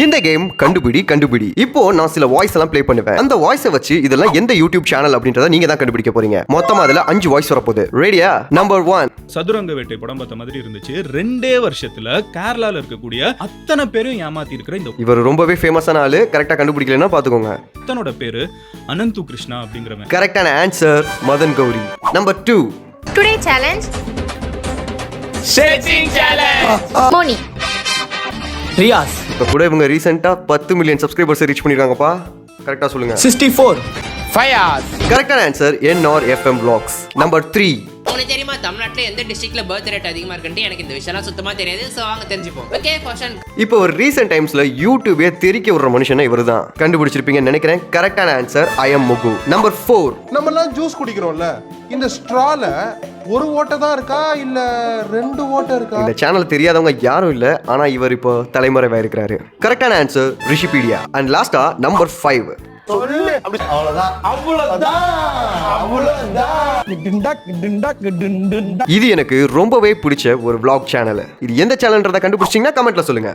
இந்த கேம் கண்டுபிடி. இப்போ நான் சில வாய்ஸ் எல்லாம் ப்ளே பண்ணுவேன். அந்த வாய்ஸை வச்சு இதெல்லாம் எந்த யூடியூப் சேனல் அப்படின்றத நீங்க தான் கண்டுபிடிக்க போறீங்க. மொத்தமா அதுல 5 வாய்ஸ் வரப்போகுது. ரெடியா? நம்பர் 1. சதுரங்க வேட்டை படம் பார்த்த மாதிரி இருந்துச்சு. 2 வருஷத்துல கேரளால இருக்கக்கூடிய அத்தனை பேரும் ஏமாத்தி இருக்கிற இந்த இவர் ரொம்பவே ஃபேமஸான ஆளு. கரெக்டா கண்டுபிடிக்கலன்னா பாத்துக்கோங்க. அத்தனோட பேரு அனந்து கிருஷ்ணா அப்படிங்கிறவன். கரெக்டான answer Madan Gowri. Number 2. Today challenge Moni. Riyaz இப்ப கூட இவங்க ரீசெண்டா 10 மில்லியன் சப்ஸ்கிரைபர்ஸ் ரீச் பண்ணிருக்காங்கப்பா. கரெக்டா சொல்லுங்க. 64 ஃபயாஸ். கரெக்டான ஆன்சர் NRFM Vlogs. நம்பர் 3. உங்களுக்கு தெரியுமா தமிழ்நாட்டுல எந்த டிஸ்ட்ரிக்ட்ல பர்த் ரேட் அதிகமா இருக்குன்னு? எனக்கு இந்த விஷயம்லாம் சுத்தமா தெரியாது. சோ வாங்க தெரிஞ்சுப்போம். Okay, question. இப்போ ஒரு ரீசெண்ட் டைம்ஸ்ல யூடியூபே தெறிக்க விடுற மனுஷனா இவர்தான். கண்டுபிடிச்சிருப்பீங்கன்னு நினைக்கிறேன். கரெக்டான ஆன்சர் I am முகு. நம்பர் 4. நம்ம எல்லாம் ஜூஸ் குடிக்கிறோம்ல, இந்த ஸ்ட்ரால ஒரு ஓட்டை தான் இருக்கா இல்ல 2 ஓட்டை இருக்கா? இந்த சேனல் தெரியாதவங்க யாரும் இல்ல. ஆனா இவர் இப்போ தலைமறைவா இருக்கிறாரு. கரெக்டான ஆன்சர் ரிஷிபீடியா. அண்ட் லாஸ்டா நம்பர் 5. இது எனக்கு ரொம்பவே பிடிச்ச ஒரு vlog சேனல். இது எந்த சேனல்ன்றதை கண்டுபிடிச்சீங்கன்னா கமெண்ட்ல சொல்லுங்க.